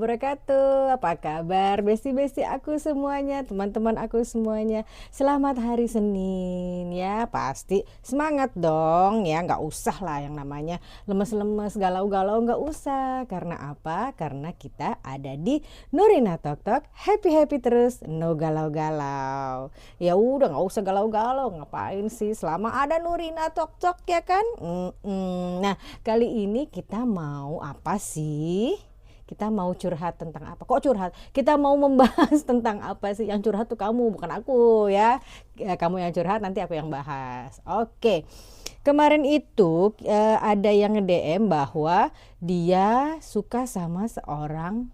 wabarakatuh. Apa kabar besti-besti aku semuanya, teman-teman aku semuanya. Selamat hari Senin ya. Pasti semangat dong ya. Nggak usah lah yang namanya lemes-lemes, galau-galau, nggak usah. Karena apa? Karena kita ada di Nurina Tok Tok. Happy-happy terus, no galau-galau. Ya udah nggak usah galau-galau. Ngapain sih? Selama ada Nurina Tok Tok ya kan? Nah, kali ini kita mau apa sih? Kita mau curhat tentang apa? Kok curhat? Kita mau membahas tentang apa sih? Yang curhat tuh kamu, bukan aku ya. Kamu yang curhat, nanti aku yang bahas. Oke. Kemarin itu ada yang nge-DM bahwa dia suka sama seseorang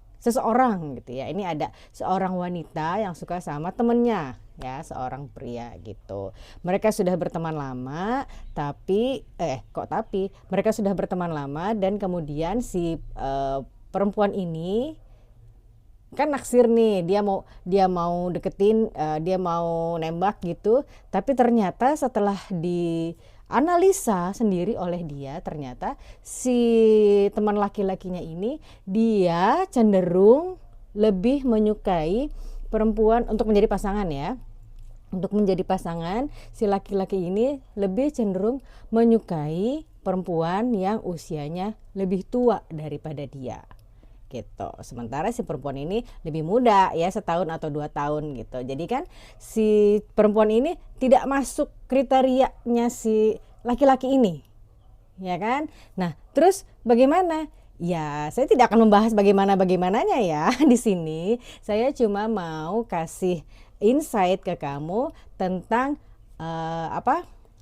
gitu ya. Ini ada seorang wanita yang suka sama temennya ya, seorang pria gitu. Mereka sudah berteman lama, tapi mereka sudah berteman lama dan kemudian si perempuan ini kan naksir nih, dia mau deketin, dia mau nembak gitu, tapi ternyata setelah dianalisa sendiri oleh dia, ternyata si teman laki-lakinya ini dia cenderung lebih menyukai perempuan untuk menjadi pasangan ya. Untuk menjadi pasangan, si laki-laki ini lebih cenderung menyukai perempuan yang usianya lebih tua daripada dia gitu. Sementara si perempuan ini lebih muda ya, setahun atau 2 tahun gitu. Jadi kan si perempuan ini tidak masuk kriterianya si laki-laki ini, ya kan? Nah, terus bagaimana? Ya, saya tidak akan membahas bagaimananya ya di sini. Saya cuma mau kasih insight ke kamu tentang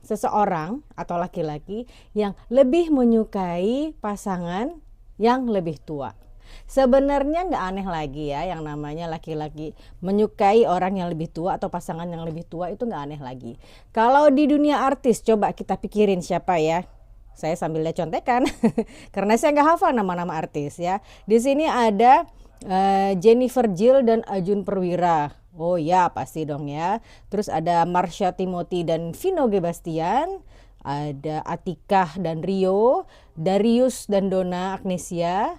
seseorang atau laki-laki yang lebih menyukai pasangan yang lebih tua. Sebenarnya nggak aneh lagi ya, yang namanya laki-laki menyukai orang yang lebih tua atau pasangan yang lebih tua itu nggak aneh lagi. Kalau di dunia artis, coba kita pikirin siapa ya. Saya sambil lihat contekan karena saya nggak hafal nama-nama artis ya. Di sini ada Jennifer Jill dan Ajun Perwira. Oh ya, pasti dong ya. Terus ada Marsha Timothy dan Vino G. Bastian. Ada Atikah dan Rio, Darius dan Donna Agnesia,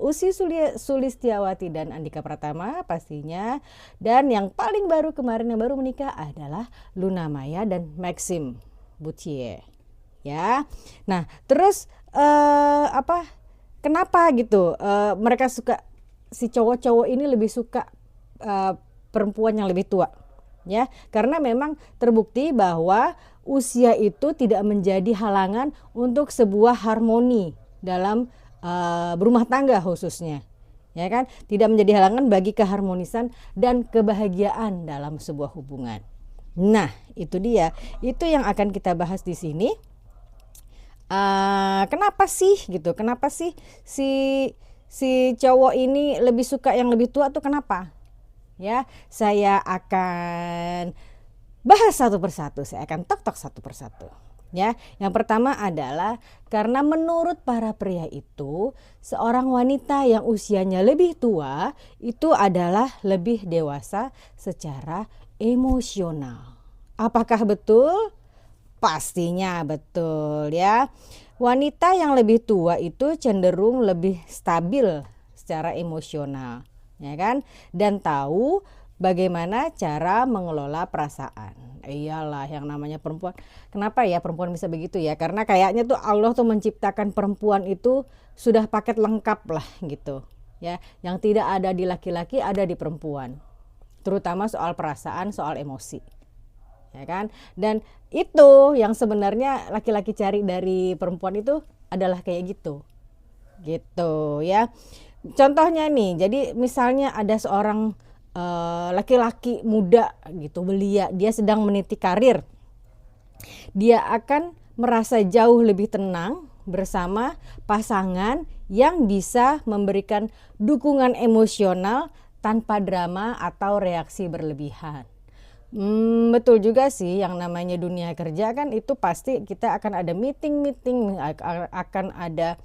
Ussy Sulistyawati dan Andika Pratama pastinya. Dan yang paling baru kemarin yang baru menikah adalah Luna Maya dan Maxim Bouthier. Ya. Nah, terus kenapa gitu? Mereka suka, si cowok-cowok ini lebih suka perempuan yang lebih tua. Ya, karena memang terbukti bahwa usia itu tidak menjadi halangan untuk sebuah harmoni dalam berumah tangga khususnya, ya kan? Tidak menjadi halangan bagi keharmonisan dan kebahagiaan dalam sebuah hubungan. Nah, itu dia, itu yang akan kita bahas di sini. Kenapa sih gitu? Kenapa sih si cowok ini lebih suka yang lebih tua tuh kenapa? Ya, saya akan bahas satu persatu. Saya akan tok-tok satu persatu. Ya, yang pertama adalah karena menurut para pria itu, seorang wanita yang usianya lebih tua itu adalah lebih dewasa secara emosional. Apakah betul? Pastinya betul ya. Wanita yang lebih tua itu cenderung lebih stabil secara emosional, ya kan? Dan tahu bagaimana cara mengelola perasaan. Iyalah, yang namanya perempuan. Kenapa ya perempuan bisa begitu ya? Karena kayaknya tuh Allah tuh menciptakan perempuan itu sudah paket lengkap lah gitu. Ya, yang tidak ada di laki-laki ada di perempuan. Terutama soal perasaan, soal emosi. Ya kan? Dan itu yang sebenarnya laki-laki cari dari perempuan itu adalah kayak gitu. Gitu ya. Contohnya nih, jadi misalnya ada seorang laki-laki muda gitu, belia, dia sedang meniti karir, dia akan merasa jauh lebih tenang bersama pasangan yang bisa memberikan dukungan emosional tanpa drama atau reaksi berlebihan. Betul juga sih, yang namanya dunia kerja kan itu pasti kita akan ada meeting, akan ada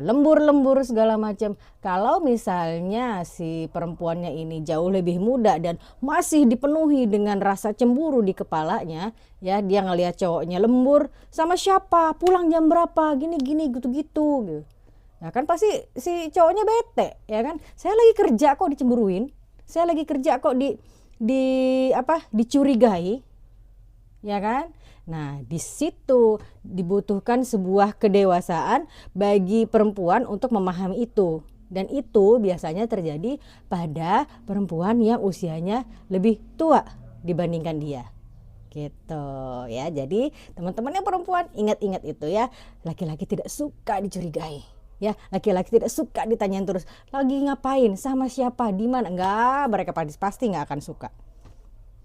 lembur segala macam. Kalau misalnya si perempuannya ini jauh lebih muda dan masih dipenuhi dengan rasa cemburu di kepalanya, ya, dia ngelihat cowoknya lembur sama siapa, pulang jam berapa, gini gitu. Nah kan pasti si cowoknya bete, ya kan? Saya lagi kerja kok dicemburuin, saya lagi kerja kok di dicurigai, ya kan? Nah, di situ dibutuhkan sebuah kedewasaan bagi perempuan untuk memahami itu. Dan itu biasanya terjadi pada perempuan yang usianya lebih tua dibandingkan dia. Gitu ya. Jadi, teman-teman yang perempuan ingat-ingat itu ya. Laki-laki tidak suka dicurigai. Ya, laki-laki tidak suka ditanyain terus, lagi ngapain, sama siapa, di mana? Enggak, mereka pasti nggak akan suka.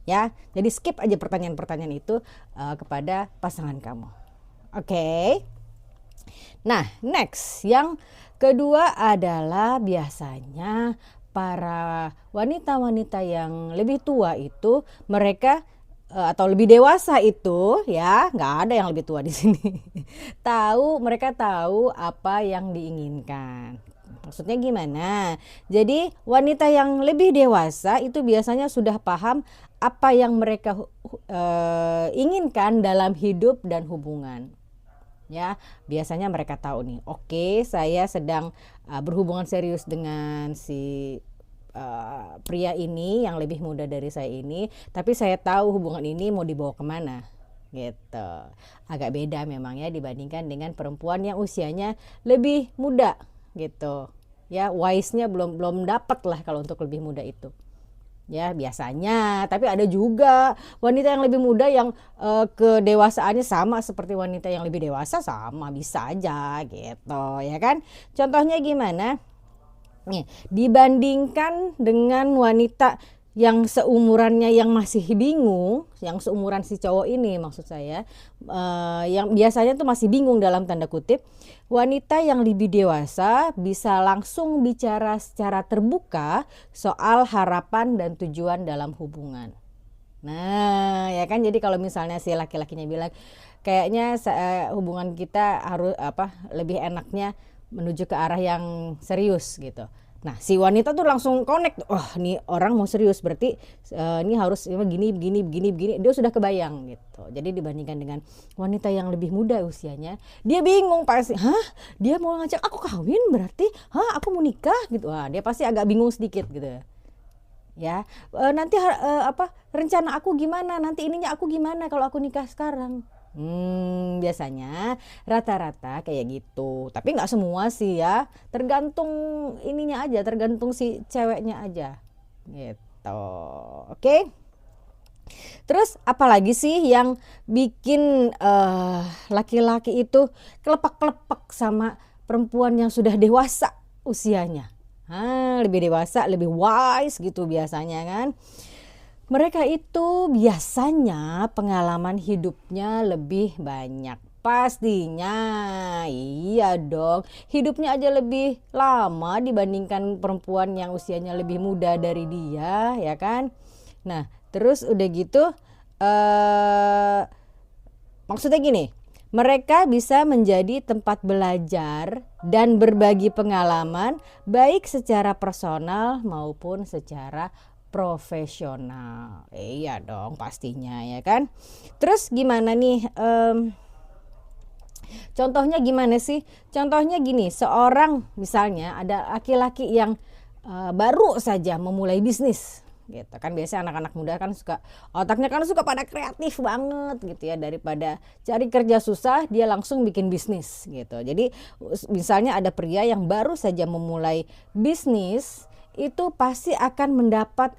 Ya, jadi skip aja pertanyaan-pertanyaan itu kepada pasangan kamu. Oke. Nah, next yang kedua adalah biasanya para wanita-wanita yang lebih tua itu mereka atau lebih dewasa itu ya, nggak ada yang lebih tua di sini. Mereka tahu apa yang diinginkan. Maksudnya gimana? Jadi wanita yang lebih dewasa itu biasanya sudah paham apa yang mereka inginkan dalam hidup dan hubungan. Ya, biasanya mereka tahu nih, oke, saya sedang berhubungan serius dengan si pria ini yang lebih muda dari saya ini, tapi saya tahu hubungan ini mau dibawa kemana gitu. Agak beda memang ya dibandingkan dengan perempuan yang usianya lebih muda gitu ya, wise-nya belum dapat lah kalau untuk lebih muda itu ya biasanya. Tapi ada juga wanita yang lebih muda yang kedewasaannya sama seperti wanita yang lebih dewasa, sama bisa aja gitu ya kan. Contohnya gimana nih, dibandingkan dengan wanita yang seumurannya yang masih bingung, yang seumuran si cowok ini maksud saya, yang biasanya tuh masih bingung dalam tanda kutip, wanita yang lebih dewasa bisa langsung bicara secara terbuka soal harapan dan tujuan dalam hubungan. Nah, ya kan, jadi kalau misalnya si laki-lakinya bilang kayaknya hubungan kita harus lebih enaknya menuju ke arah yang serius gitu. Nah, si wanita tuh langsung connect, nih orang mau serius berarti ini harus begini. Dia sudah kebayang gitu. Jadi dibandingkan dengan wanita yang lebih muda usianya, dia bingung pasti. Dia mau ngajak aku kawin berarti? Aku mau nikah gitu. Dia pasti agak bingung sedikit gitu. Ya, nanti rencana aku gimana? Nanti ininya aku gimana kalau aku nikah sekarang? Biasanya rata-rata kayak gitu, tapi nggak semua sih ya, tergantung ininya aja, tergantung si ceweknya aja gitu. Oke. Terus apalagi sih yang bikin laki-laki itu kelepak-kelepak sama perempuan yang sudah dewasa usianya? Lebih dewasa, lebih wise gitu biasanya kan. Mereka itu biasanya pengalaman hidupnya lebih banyak. Pastinya, iya dong. Hidupnya aja lebih lama dibandingkan perempuan yang usianya lebih muda dari dia, ya kan? Nah, terus udah gitu, maksudnya gini, mereka bisa menjadi tempat belajar dan berbagi pengalaman baik secara personal maupun secara profesional. Iya dong pastinya ya kan. Terus gimana nih, contohnya gimana sih? Contohnya gini, seorang misalnya ada laki-laki yang baru saja memulai bisnis gitu kan. Biasanya anak-anak muda kan otaknya kan suka pada kreatif banget gitu ya, daripada cari kerja susah dia langsung bikin bisnis gitu. Jadi misalnya ada pria yang baru saja memulai bisnis, itu pasti akan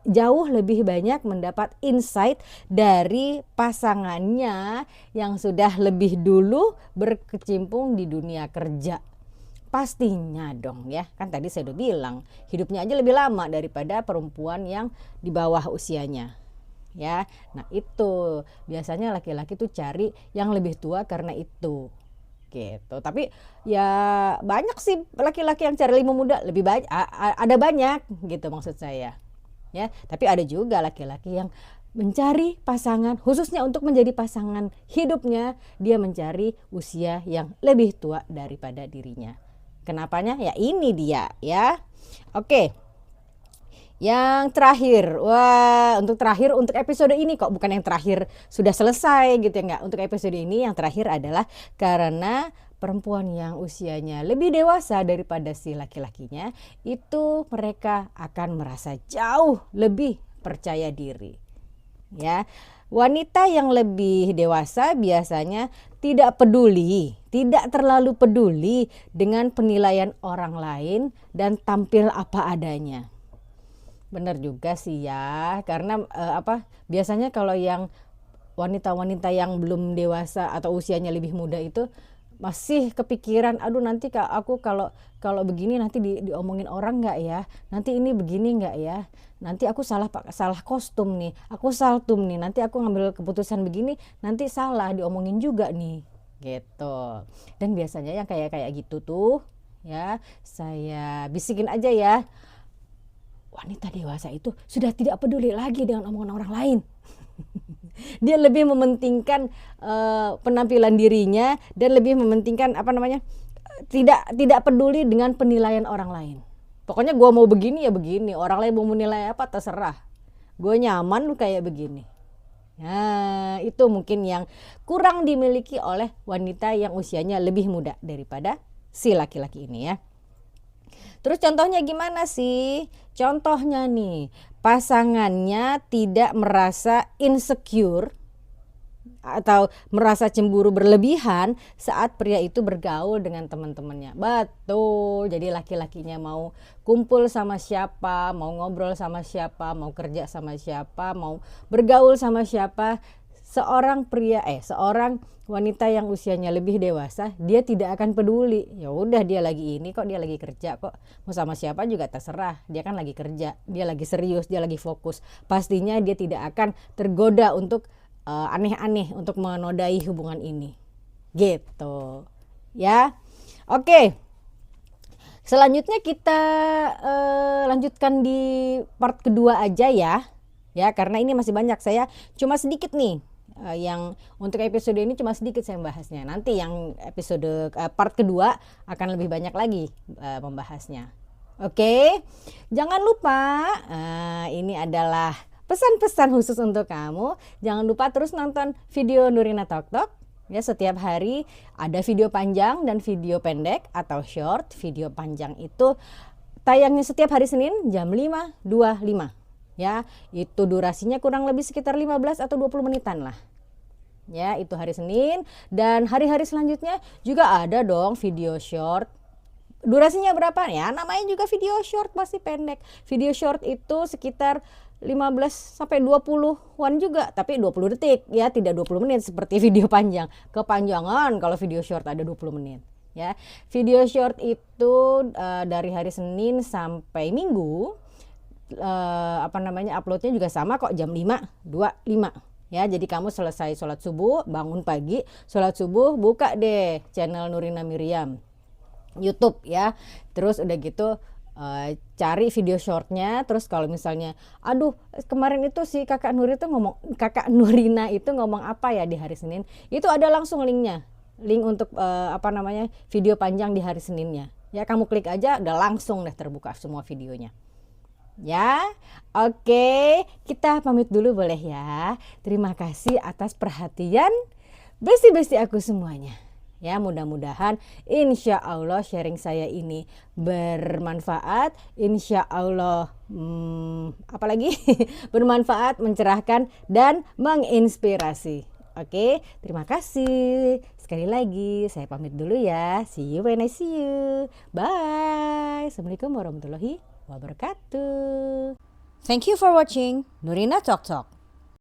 jauh lebih banyak mendapat insight dari pasangannya yang sudah lebih dulu berkecimpung di dunia kerja. Pastinya dong ya, kan tadi saya udah bilang hidupnya aja lebih lama daripada perempuan yang di bawah usianya ya. Nah itu biasanya laki-laki tuh cari yang lebih tua karena itu gitu. Tapi ya banyak sih laki-laki yang cari lebih muda, lebih banyak, ada banyak gitu maksud saya ya. Tapi ada juga laki-laki yang mencari pasangan khususnya untuk menjadi pasangan hidupnya, dia mencari usia yang lebih tua daripada dirinya. Kenapanya? Ya ini dia ya. Oke. Yang terakhir, untuk episode ini kok bukan yang terakhir sudah selesai gitu ya, enggak. Untuk episode ini yang terakhir adalah karena perempuan yang usianya lebih dewasa daripada si laki-lakinya, itu mereka akan merasa jauh lebih percaya diri. Ya, wanita yang lebih dewasa biasanya tidak terlalu peduli dengan penilaian orang lain dan tampil apa adanya. Benar juga sih ya, karena biasanya kalau yang wanita-wanita yang belum dewasa atau usianya lebih muda itu masih kepikiran, aduh nanti aku kalau begini nanti diomongin orang nggak ya, nanti ini begini nggak ya, nanti aku salah kostum nih, aku saltum nih, nanti aku ngambil keputusan begini nanti salah diomongin juga nih gitu. Dan biasanya yang kayak gitu tuh ya, saya bisikin aja ya, wanita dewasa itu sudah tidak peduli lagi dengan omongan orang lain. Dia lebih mementingkan penampilan dirinya dan lebih mementingkan tidak peduli dengan penilaian orang lain. Pokoknya gue mau begini ya begini, orang lain mau menilai apa terserah, gue nyaman kayak begini. Nah, itu mungkin yang kurang dimiliki oleh wanita yang usianya lebih muda daripada si laki-laki ini ya. Terus contohnya gimana sih? Contohnya nih, pasangannya tidak merasa insecure atau merasa cemburu berlebihan saat pria itu bergaul dengan teman-temannya. Betul, jadi laki-lakinya mau kumpul sama siapa, mau ngobrol sama siapa, mau kerja sama siapa, mau bergaul sama siapa, seorang wanita yang usianya lebih dewasa, dia tidak akan peduli. Ya udah, dia lagi ini kok, dia lagi kerja kok, mau sama siapa juga terserah, dia kan lagi kerja, dia lagi serius, dia lagi fokus. Pastinya dia tidak akan tergoda untuk aneh-aneh untuk menodai hubungan ini gitu ya. Oke, selanjutnya kita lanjutkan di part kedua aja ya, karena ini masih banyak, saya cuma sedikit nih. Yang untuk episode ini cuma sedikit saya membahasnya. Nanti yang episode part kedua akan lebih banyak lagi membahasnya. Oke, jangan lupa ini adalah pesan-pesan khusus untuk kamu. Jangan lupa terus nonton video Nurina Talk Talk ya. Setiap hari ada video panjang dan video pendek atau short. Video panjang itu tayangnya setiap hari Senin jam 5.25. Ya, itu durasinya kurang lebih sekitar 15 atau 20 menitan lah. Ya, itu hari Senin. Dan hari-hari selanjutnya juga ada dong video short. Durasinya berapa ya? Namanya juga video short, pasti pendek. Video short itu sekitar 15 sampai 20-an juga, tapi 20 detik ya, tidak 20 menit seperti video panjang. Kepanjangan kalau video short ada 20 menit. Ya, video short itu dari hari Senin sampai Minggu. Uploadnya juga sama kok, jam 5.25 ya. Jadi kamu selesai sholat subuh, bangun pagi, sholat subuh, buka deh channel Nurina Miriam YouTube ya. Terus udah gitu cari video shortnya. Terus kalau misalnya aduh kemarin itu si kakak Nurina itu ngomong apa ya di hari Senin, itu ada langsung linknya, link untuk video panjang di hari Seninnya ya. Kamu klik aja udah langsung deh terbuka semua videonya ya. Oke, kita pamit dulu boleh ya. Terima kasih atas perhatian besti-besti aku semuanya ya. Mudah-mudahan insya Allah sharing saya ini bermanfaat, insya Allah bermanfaat, mencerahkan dan menginspirasi. Oke, terima kasih sekali lagi. Saya pamit dulu ya. See you when I see you. Bye. Assalamualaikum warahmatullahi wabarakatuh. Thank you for watching Nurina Talk Talk.